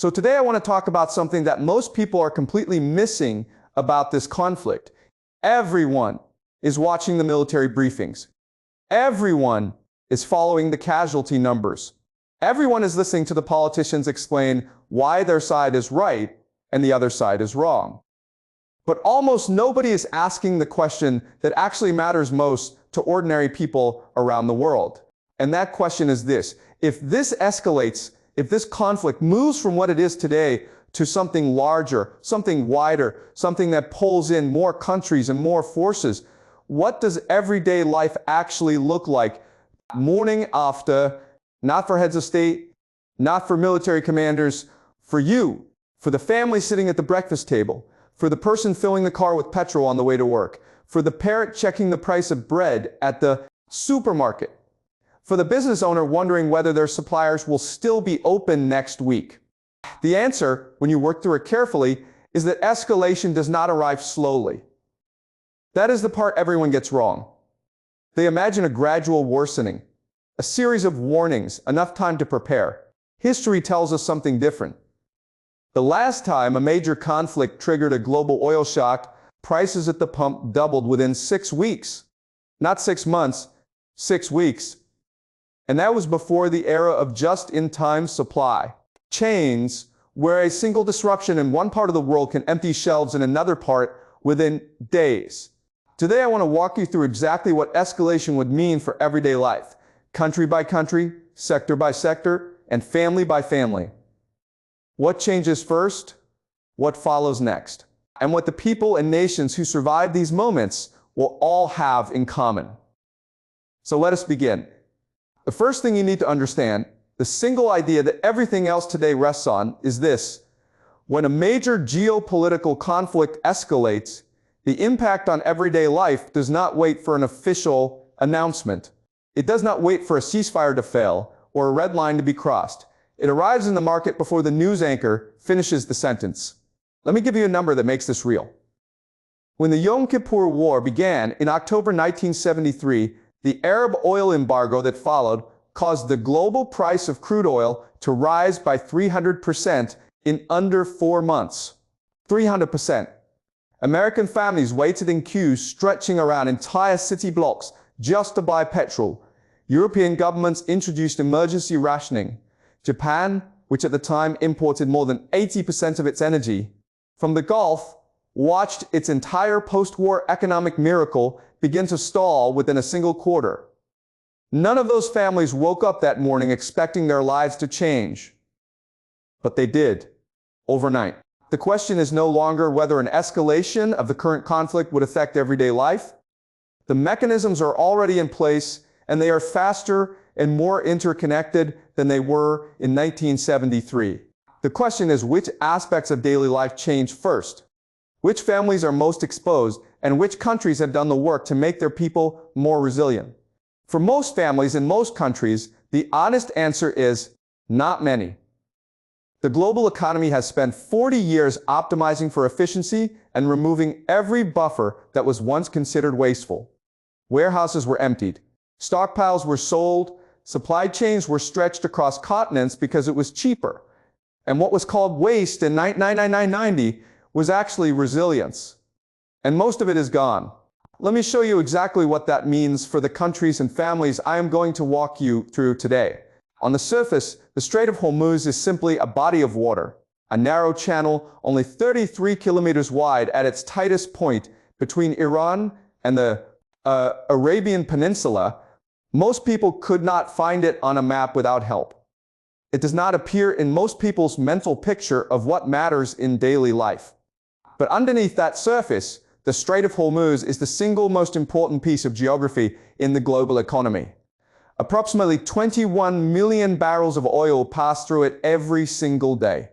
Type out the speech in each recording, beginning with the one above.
So today I want to talk about something that most people are completely missing about this conflict. Everyone is watching the military briefings. Everyone is following the casualty numbers. Everyone is listening to the politicians explain why their side is right and the other side is wrong. But almost nobody is asking the question that actually matters most to ordinary people around the world. And that question is this: if this escalates, if this conflict moves from what it is today to something larger, something wider, something that pulls in more countries and more forces, what does everyday life actually look like morning after? Not for heads of state, not for military commanders, for you, for the family sitting at the breakfast table, for the person filling the car with petrol on the way to work, for the parent checking the price of bread at the supermarket, for the business owner wondering whether their suppliers will still be open next week. The answer, when you work through it carefully, is that escalation does not arrive slowly. That is the part everyone gets wrong. They imagine a gradual worsening, a series of warnings, enough time to prepare. History tells us something different. The last time a major conflict triggered a global oil shock, prices at the pump doubled within 6 weeks. Not 6 months, 6 weeks. And that was before the era of just-in-time supply chains, where a single disruption in one part of the world can empty shelves in another part within days. Today I want to walk you through exactly what escalation would mean for everyday life, country by country, sector by sector, and family by family. What changes first, what follows next, and what the people and nations who survive these moments will all have in common. So let us begin. The first thing you need to understand, the single idea that everything else today rests on, is this: when a major geopolitical conflict escalates, the impact on everyday life does not wait for an official announcement. It does not wait for a ceasefire to fail or a red line to be crossed. It arrives in the market before the news anchor finishes the sentence. Let me give you a number that makes this real. When the Yom Kippur War began in October 1973, the Arab oil embargo that followed caused the global price of crude oil to rise by 300% in under 4 months. 300%. American families waited in queues stretching around entire city blocks just to buy petrol. European governments introduced emergency rationing. Japan, which at the time imported more than 80% of its energy from the Gulf, watched its entire post-war economic miracle begin to stall within a single quarter. None of those families woke up that morning expecting their lives to change. But they did, overnight. The question is no longer whether an escalation of the current conflict would affect everyday life. The mechanisms are already in place, and they are faster and more interconnected than they were in 1973. The question is, which aspects of daily life change first? Which families are most exposed, and which countries have done the work to make their people more resilient? For most families in most countries, the honest answer is not many. The global economy has spent 40 years optimizing for efficiency and removing every buffer that was once considered wasteful. Warehouses were emptied. Stockpiles were sold. Supply chains were stretched across continents because it was cheaper. And what was called waste in 1990 was actually resilience. And most of it is gone. Let me show you exactly what that means for the countries and families I am going to walk you through today. On the surface, the Strait of Hormuz is simply a body of water, a narrow channel only 33 kilometers wide at its tightest point between Iran and the Arabian Peninsula. Most people could not find it on a map without help. It does not appear in most people's mental picture of what matters in daily life. But underneath that surface, the Strait of Hormuz is the single most important piece of geography in the global economy. Approximately 21 million barrels of oil pass through it every single day.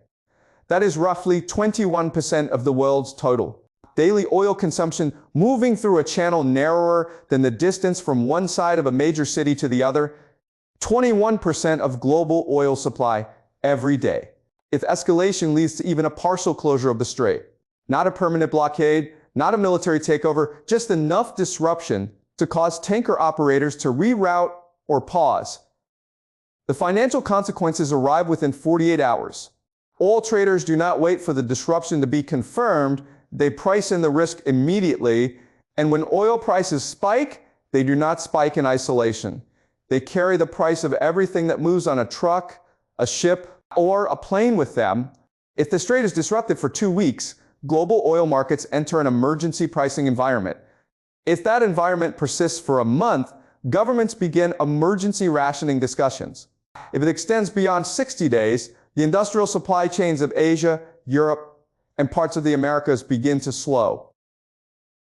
That is roughly 21% of the world's total. Daily oil consumption moving through a channel narrower than the distance from one side of a major city to the other. 21% of global oil supply every day. If escalation leads to even a partial closure of the strait, not a permanent blockade, not a military takeover, just enough disruption to cause tanker operators to reroute or pause. The financial consequences arrive within 48 hours. Oil traders do not wait for the disruption to be confirmed. They price in the risk immediately. And when oil prices spike, they do not spike in isolation. They carry the price of everything that moves on a truck, a ship, or a plane with them. If the strait is disrupted for 2 weeks, global oil markets enter an emergency pricing environment. If that environment persists for a month, governments begin emergency rationing discussions. If it extends beyond 60 days, the industrial supply chains of Asia, Europe, and parts of the Americas begin to slow.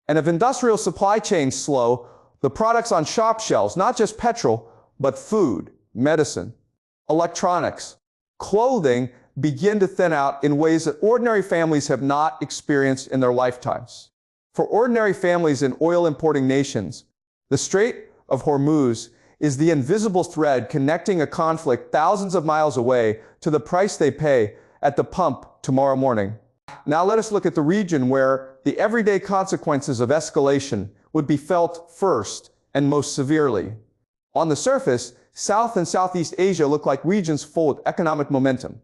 And if industrial supply chains slow, the products on shop shelves, not just petrol, but food, medicine, electronics, clothing, begin to thin out in ways that ordinary families have not experienced in their lifetimes. For ordinary families in oil-importing nations, the Strait of Hormuz is the invisible thread connecting a conflict thousands of miles away to the price they pay at the pump tomorrow morning. Now let us look at the region where the everyday consequences of escalation would be felt first and most severely. On the surface, South and Southeast Asia look like regions full of economic momentum.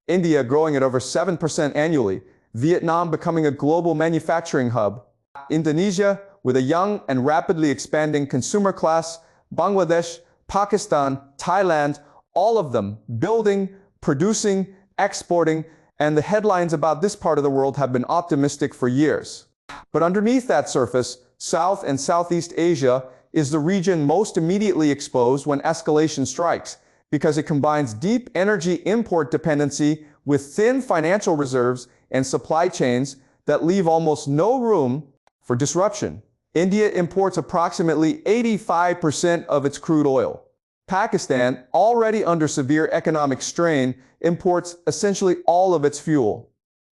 India growing at over 7% annually, Vietnam becoming a global manufacturing hub, Indonesia with a young and rapidly expanding consumer class, Bangladesh, Pakistan, Thailand, all of them building, producing, exporting, and the headlines about this part of the world have been optimistic for years. But underneath that surface, South and Southeast Asia is the region most immediately exposed when escalation strikes, because it combines deep energy import dependency with thin financial reserves and supply chains that leave almost no room for disruption. India imports approximately 85% of its crude oil. Pakistan, already under severe economic strain, imports essentially all of its fuel.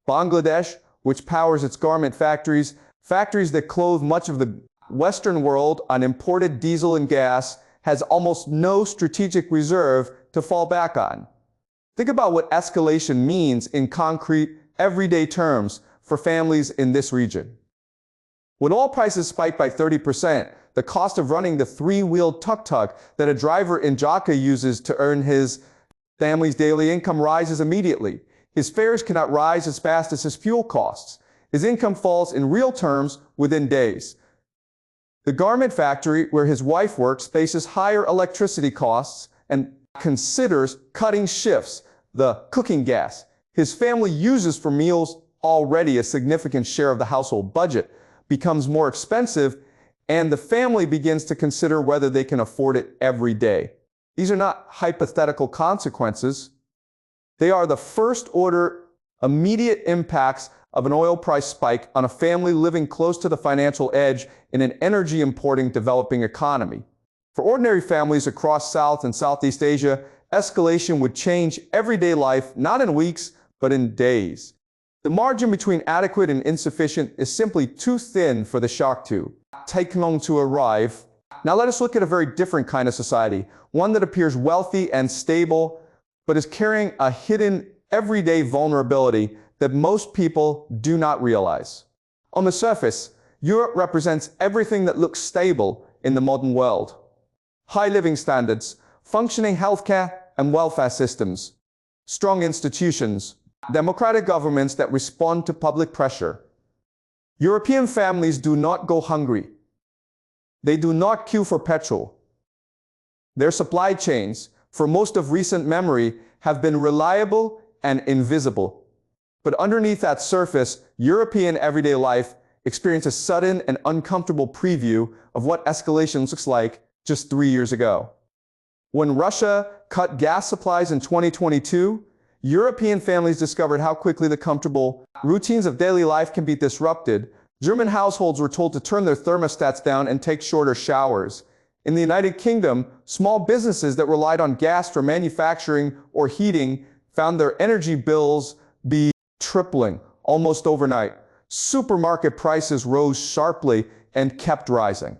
Bangladesh, which powers its garment factories that clothe much of the Western world on imported diesel and gas, has almost no strategic reserve to fall back on. Think about what escalation means in concrete, everyday terms for families in this region. When oil prices spike by 30%, the cost of running the three-wheeled tuk-tuk that a driver in Dhaka uses to earn his family's daily income rises immediately. His fares cannot rise as fast as his fuel costs. His income falls in real terms within days. The garment factory where his wife works faces higher electricity costs and considers cutting shifts. The cooking gas his family uses for meals, already a significant share of the household budget, becomes more expensive, and the family begins to consider whether they can afford it every day. These are not hypothetical consequences. They are the first-order, immediate impacts of an oil price spike on a family living close to the financial edge in an energy-importing developing economy. For ordinary families across South and Southeast Asia, escalation would change everyday life not in weeks, but in days. The margin between adequate and insufficient is simply too thin for the shock to take long to arrive. Now let us look at a very different kind of society, one that appears wealthy and stable, but is carrying a hidden everyday vulnerability that most people do not realize. On the surface, Europe represents everything that looks stable in the modern world. High living standards, functioning healthcare and welfare systems, strong institutions, democratic governments that respond to public pressure. European families do not go hungry. They do not queue for petrol. Their supply chains, for most of recent memory, have been reliable and invisible. But underneath that surface, European everyday life experienced a sudden and uncomfortable preview of what escalation looks like just 3 years ago. When Russia cut gas supplies in 2022, European families discovered how quickly the comfortable routines of daily life can be disrupted. German households were told to turn their thermostats down and take shorter showers. In the United Kingdom, small businesses that relied on gas for manufacturing or heating found their energy bills be tripling almost overnight. Supermarket prices rose sharply and kept rising.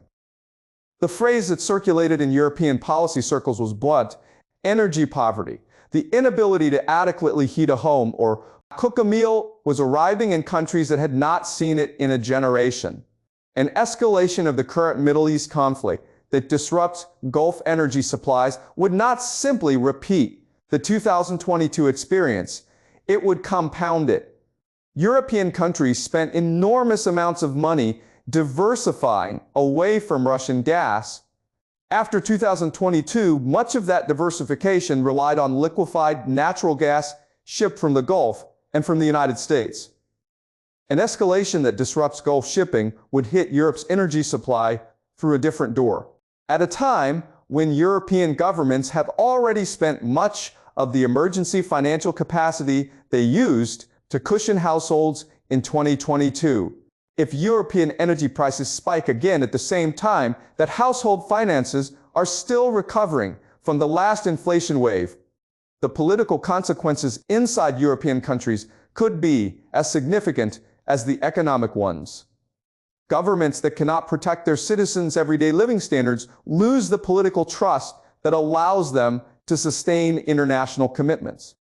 The phrase that circulated in European policy circles was blunt: energy poverty. The inability to adequately heat a home or cook a meal was arriving in countries that had not seen it in a generation. An escalation of the current Middle East conflict that disrupts Gulf energy supplies would not simply repeat the 2022 experience. it would compound it. European countries spent enormous amounts of money diversifying away from Russian gas. After 2022, much of that diversification relied on liquefied natural gas shipped from the Gulf and from the United States. An escalation that disrupts Gulf shipping would hit Europe's energy supply through a different door. At a time when European governments have already spent much of the emergency financial capacity they used to cushion households in 2022. If European energy prices spike again at the same time that household finances are still recovering from the last inflation wave, the political consequences inside European countries could be as significant as the economic ones. Governments that cannot protect their citizens' everyday living standards lose the political trust that allows them to sustain international commitments.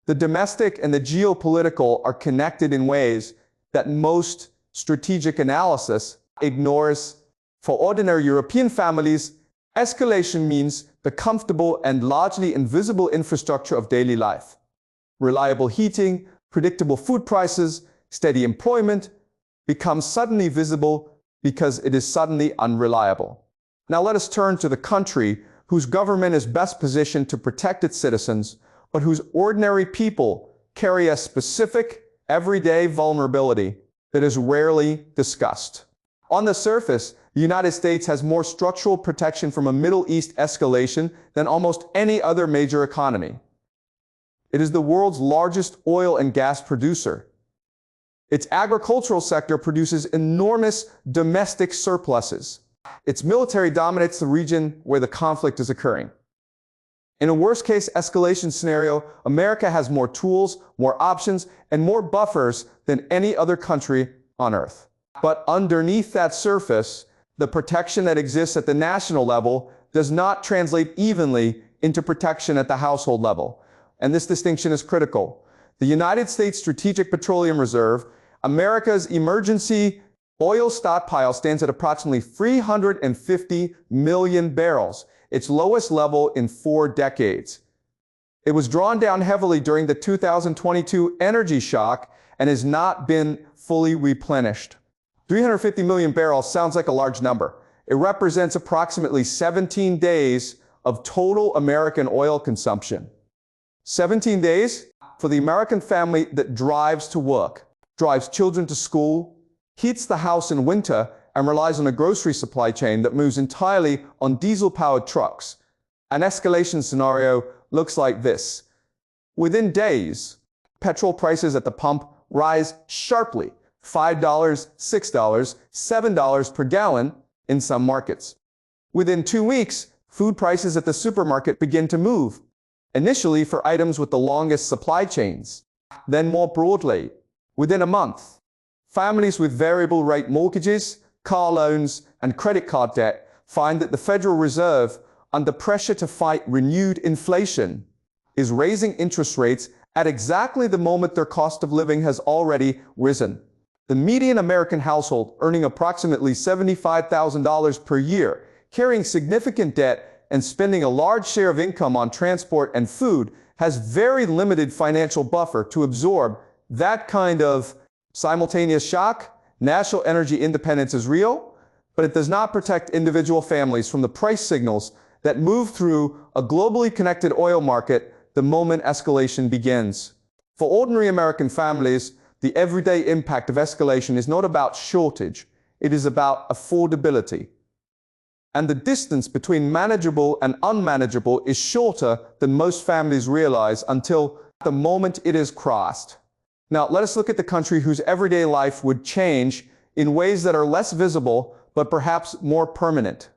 The domestic and the geopolitical are connected in ways that most strategic analysis ignores. For ordinary European families, escalation means the comfortable and largely invisible infrastructure of daily life. Reliable heating, predictable food prices, steady employment becomes suddenly visible because it is suddenly unreliable. Now let us turn to the country whose government is best positioned to protect its citizens, but whose ordinary people carry a specific, everyday vulnerability that is rarely discussed. On the surface, the United States has more structural protection from a Middle East escalation than almost any other major economy. It is the world's largest oil and gas producer. Its agricultural sector produces enormous domestic surpluses. Its military dominates the region where the conflict is occurring. In a worst-case escalation scenario, America has more tools, more options, and more buffers than any other country on Earth. But underneath that surface, the protection that exists at the national level does not translate evenly into protection at the household level. And this distinction is critical. The United States Strategic Petroleum Reserve, America's emergency oil stockpile, stands at approximately 350 million barrels, its lowest level in 4 decades. It was drawn down heavily during the 2022 energy shock and has not been fully replenished. 350 million barrels sounds like a large number. It represents approximately 17 days of total American oil consumption. 17 days for the American family that drives to work, drives children to school, heats the house in winter, and relies on a grocery supply chain that moves entirely on diesel-powered trucks. An escalation scenario looks like this. Within days, petrol prices at the pump rise sharply, $5, $6, $7 per gallon in some markets. Within 2 weeks, food prices at the supermarket begin to move, initially for items with the longest supply chains. Then more broadly, within a month, families with variable rate mortgages, car loans, and credit card debt find that the Federal Reserve, under pressure to fight renewed inflation, is raising interest rates at exactly the moment their cost of living has already risen. The median American household, earning approximately $75,000 per year, carrying significant debt and spending a large share of income on transport and food, has very limited financial buffer to absorb that kind of simultaneous shock. National energy independence is real, but it does not protect individual families from the price signals that move through a globally connected oil market the moment escalation begins. For ordinary American families, the everyday impact of escalation is not about shortage, it is about affordability. And the distance between manageable and unmanageable is shorter than most families realize until the moment it is crossed. Now, let us look at the country whose everyday life would change in ways that are less visible, but perhaps more permanent.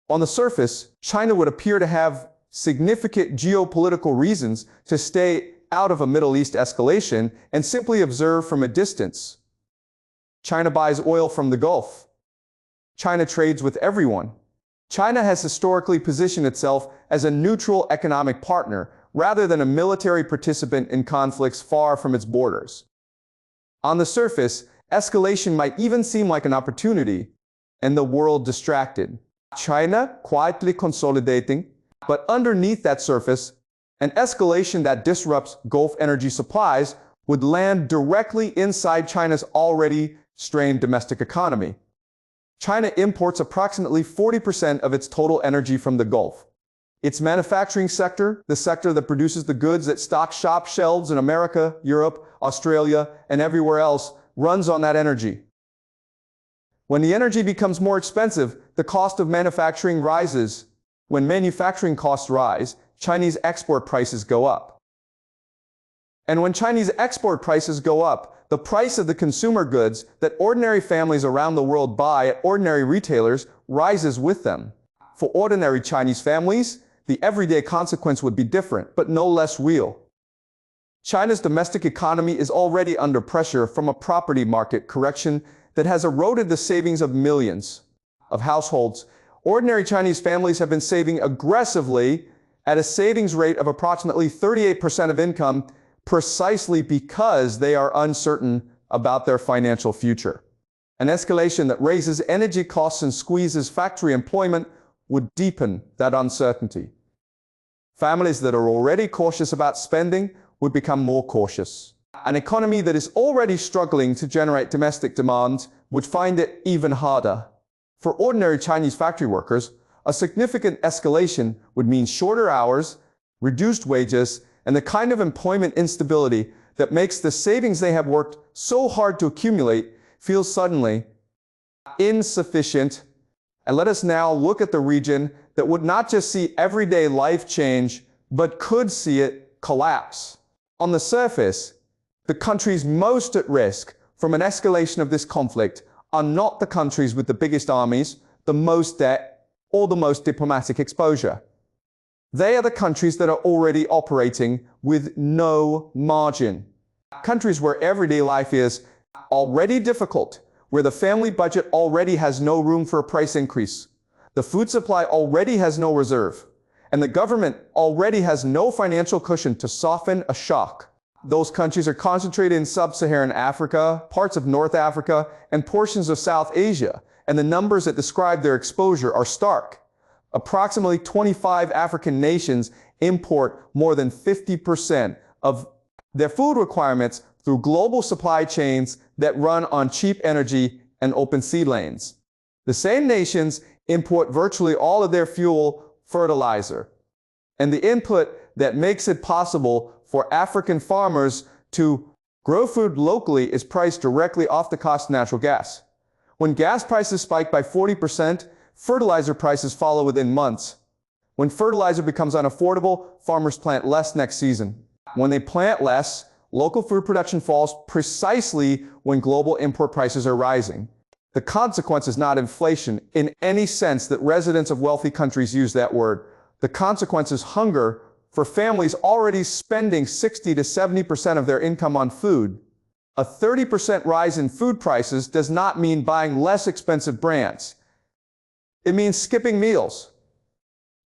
On the surface, China would appear to have significant geopolitical reasons to stay out of a Middle East escalation and simply observe from a distance. China buys oil from the Gulf. China trades with everyone. China has historically positioned itself as a neutral economic partner rather than a military participant in conflicts far from its borders. On the surface, escalation might even seem like an opportunity, and the world distracted. China quietly consolidating, but underneath that surface, an escalation that disrupts Gulf energy supplies would land directly inside China's already strained domestic economy. China imports approximately 40% of its total energy from the Gulf. Its manufacturing sector, the sector that produces the goods that stock shop shelves in America, Europe, Australia, and everywhere else, runs on that energy. When the energy becomes more expensive, the cost of manufacturing rises. When manufacturing costs rise, Chinese export prices go up. And when Chinese export prices go up, the price of the consumer goods that ordinary families around the world buy at ordinary retailers rises with them. For ordinary Chinese families, the everyday consequence would be different, but no less real. China's domestic economy is already under pressure from a property market correction that has eroded the savings of millions of households. Ordinary Chinese families have been saving aggressively at a savings rate of approximately 38% of income, precisely because they are uncertain about their financial future. An escalation that raises energy costs and squeezes factory employment would deepen that uncertainty. Families that are already cautious about spending would become more cautious. An economy that is already struggling to generate domestic demand would find it even harder. For ordinary Chinese factory workers, a significant escalation would mean shorter hours, reduced wages, and the kind of employment instability that makes the savings they have worked so hard to accumulate feel suddenly insufficient. And let us now look at the region that would not just see everyday life change, but could see it collapse. On the surface, the countries most at risk from an escalation of this conflict are not the countries with the biggest armies, the most debt, or the most diplomatic exposure. They are the countries that are already operating with no margin. Countries where everyday life is already difficult, where the family budget already has no room for a price increase, the food supply already has no reserve, and the government already has no financial cushion to soften a shock. Those countries are concentrated in sub-Saharan Africa, parts of North Africa, and portions of South Asia, and the numbers that describe their exposure are stark. Approximately 25 African nations import more than 50% of their food requirements through global supply chains that run on cheap energy and open sea lanes. The same nations import virtually all of their fuel, fertilizer, and the input that makes it possible for African farmers to grow food locally is priced directly off the cost of natural gas. When gas prices spike by 40%, fertilizer prices follow within months. When fertilizer becomes unaffordable, farmers plant less next season. When they plant less, local food production falls precisely when global import prices are rising. The consequence is not inflation in any sense that residents of wealthy countries use that word. The consequence is hunger for families already spending 60 to 70% of their income on food. A 30% rise in food prices does not mean buying less expensive brands. It means skipping meals.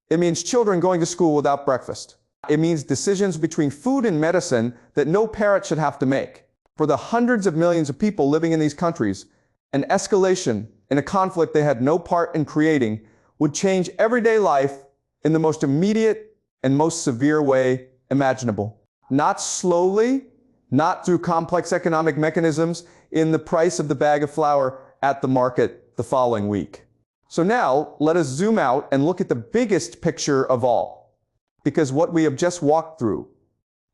It means children going to school without breakfast. It means decisions between food and medicine that no parent should have to make. For the hundreds of millions of people living in these countries, an escalation in a conflict they had no part in creating would change everyday life in the most immediate and most severe way imaginable. Not slowly, not through complex economic mechanisms in the price of the bag of flour at the market the following week. So now, let us zoom out and look at the biggest picture of all. Because what we have just walked through,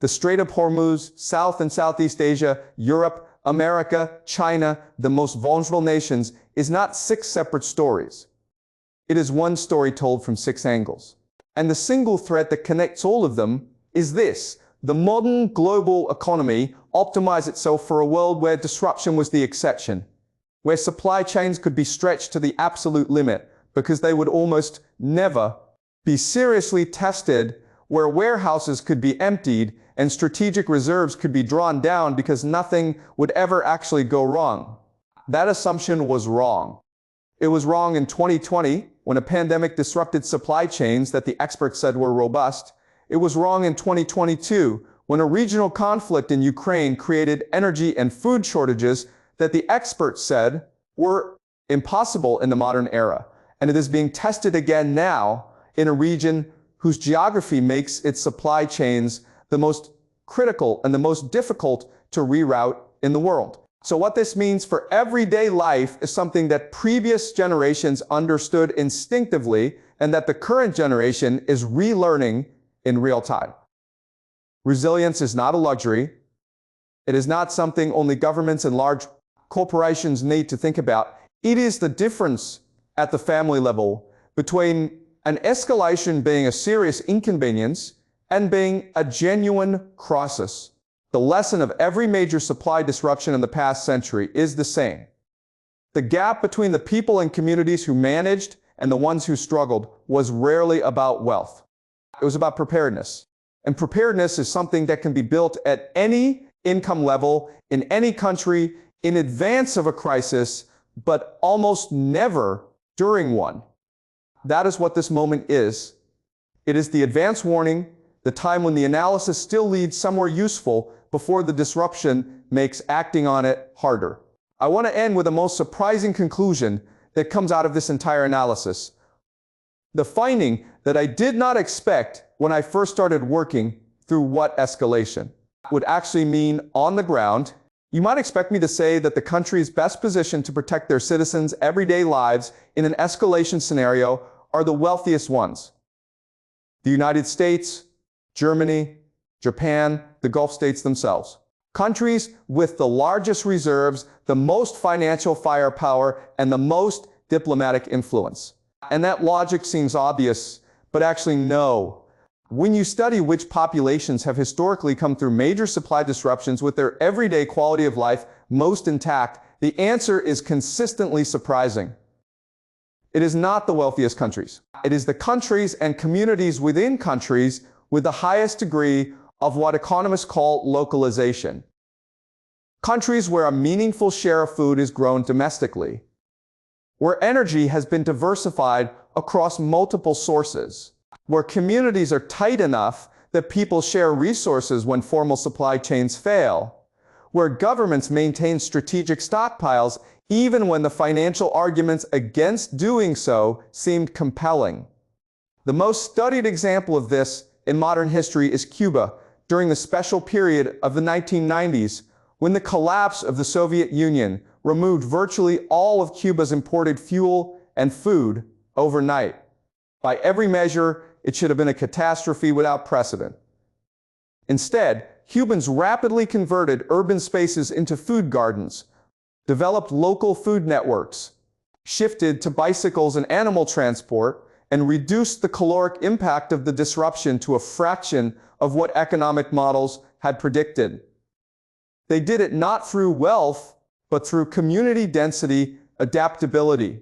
the Strait of Hormuz, South and Southeast Asia, Europe, America, China, the most vulnerable nations, is not 6 separate stories. It is one story told from 6 angles. And the single thread that connects all of them is this: the modern global economy optimized itself for a world where disruption was the exception, where supply chains could be stretched to the absolute limit because they would almost never be seriously tested, where warehouses could be emptied and strategic reserves could be drawn down because nothing would ever actually go wrong. That assumption was wrong. It was wrong in 2020 when a pandemic disrupted supply chains that the experts said were robust. It was wrong in 2022 when a regional conflict in Ukraine created energy and food shortages that the experts said were impossible in the modern era. And it is being tested again now in a region whose geography makes its supply chains the most critical and the most difficult to reroute in the world. So what this means for everyday life is something that previous generations understood instinctively and that the current generation is relearning in real time. Resilience is not a luxury. It is not something only governments and large corporations need to think about. It is the difference at the family level between an escalation being a serious inconvenience and being a genuine crisis. The lesson of every major supply disruption in the past century is the same. The gap between the people and communities who managed and the ones who struggled was rarely about wealth. It was about preparedness. And preparedness is something that can be built at any income level, in any country, in advance of a crisis, but almost never during one. That is what this moment is. It is the advance warning, the time when the analysis still leads somewhere useful before the disruption makes acting on it harder. I want to end with the most surprising conclusion that comes out of this entire analysis. The finding that I did not expect when I first started working through what escalation would actually mean on the ground. You might expect me to say that the countries best positioned to protect their citizens' everyday lives in an escalation scenario are the wealthiest ones. The United States, Germany, Japan, the Gulf states themselves. Countries with the largest reserves, the most financial firepower, and the most diplomatic influence. And that logic seems obvious, but actually no. When you study which populations have historically come through major supply disruptions with their everyday quality of life most intact, the answer is consistently surprising. It is not the wealthiest countries. It is the countries and communities within countries with the highest degree of what economists call localization. Countries where a meaningful share of food is grown domestically, where energy has been diversified across multiple sources, where communities are tight enough that people share resources when formal supply chains fail, where governments maintain strategic stockpiles even when the financial arguments against doing so seemed compelling. The most studied example of this in modern history is Cuba during the special period of the 1990s, when the collapse of the Soviet Union removed virtually all of Cuba's imported fuel and food overnight. By every measure, it should have been a catastrophe without precedent. Instead, Cubans rapidly converted urban spaces into food gardens, developed local food networks, shifted to bicycles and animal transport, and reduced the caloric impact of the disruption to a fraction of what economic models had predicted. They did it not through wealth, but through community density, adaptability,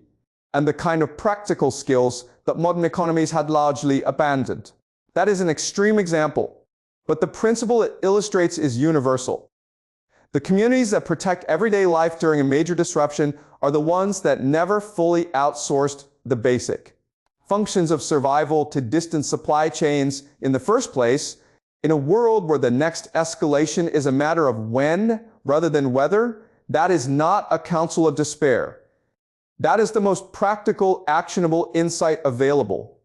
and the kind of practical skills that modern economies had largely abandoned. That is an extreme example, but the principle it illustrates is universal. The communities that protect everyday life during a major disruption are the ones that never fully outsourced the basic functions of survival to distant supply chains in the first place. In a world where the next escalation is a matter of when rather than whether, that is not a counsel of despair. That is the most practical, actionable insight available.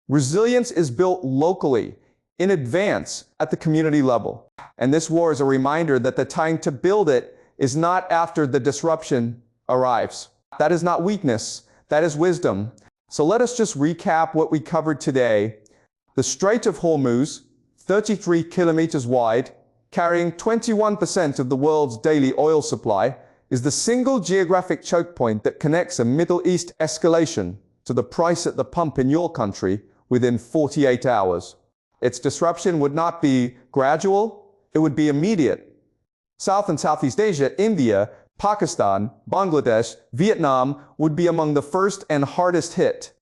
Resilience is built locally, in advance, at the community level. And this war is a reminder that the time to build it is not after the disruption arrives. That is not weakness, that is wisdom. So let us just recap what we covered today. The Strait of Hormuz, 33 kilometers wide, carrying 21% of the world's daily oil supply, is the single geographic choke point that connects a Middle East escalation to the price at the pump in your country within 48 hours. Its disruption would not be gradual, it would be immediate. South and Southeast Asia, India, Pakistan, Bangladesh, Vietnam would be among the first and hardest hit.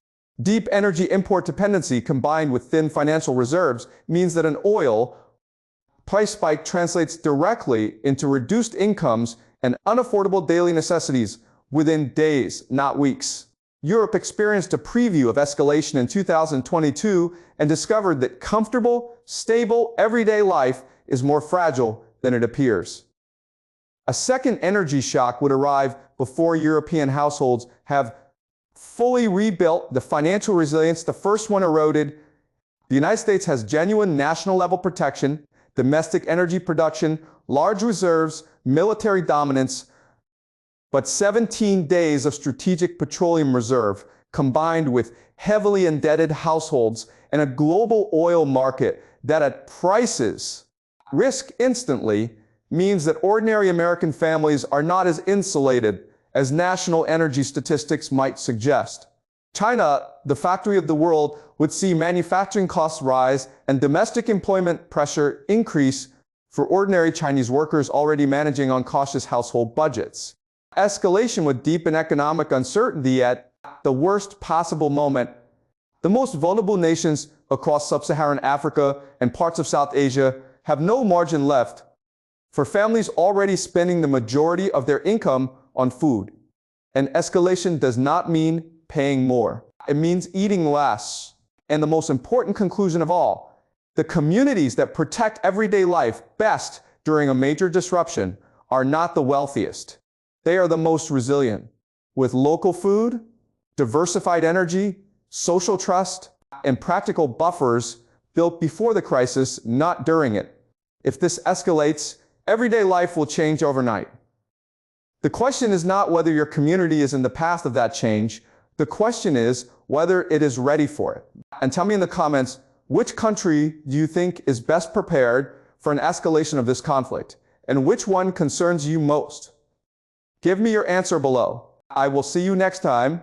Deep energy import dependency combined with thin financial reserves means that an oil price spike translates directly into reduced incomes and unaffordable daily necessities within days, not weeks. Europe experienced a preview of escalation in 2022 and discovered that comfortable, stable, everyday life is more fragile than it appears. A second energy shock would arrive before European households have fully rebuilt the financial resilience the first one eroded. The United States has genuine national level protection, domestic energy production, large reserves, military dominance, but 17 days of strategic petroleum reserve, combined with heavily indebted households and a global oil market that at prices risk instantly, means that ordinary American families are not as insulated as national energy statistics might suggest. China, the factory of the world, would see manufacturing costs rise and domestic employment pressure increase for ordinary Chinese workers already managing on cautious household budgets. Escalation would deepen economic uncertainty at the worst possible moment. The most vulnerable nations across sub-Saharan Africa and parts of South Asia have no margin left for families already spending the majority of their income on food. And escalation does not mean paying more. It means eating less. And the most important conclusion of all, the communities that protect everyday life best during a major disruption are not the wealthiest. They are the most resilient. With local food, diversified energy, social trust, and practical buffers built before the crisis, not during it. If this escalates, everyday life will change overnight. The question is not whether your community is in the path of that change. The question is whether it is ready for it. And tell me in the comments, which country do you think is best prepared for an escalation of this conflict? And which one concerns you most? Give me your answer below. I will see you next time.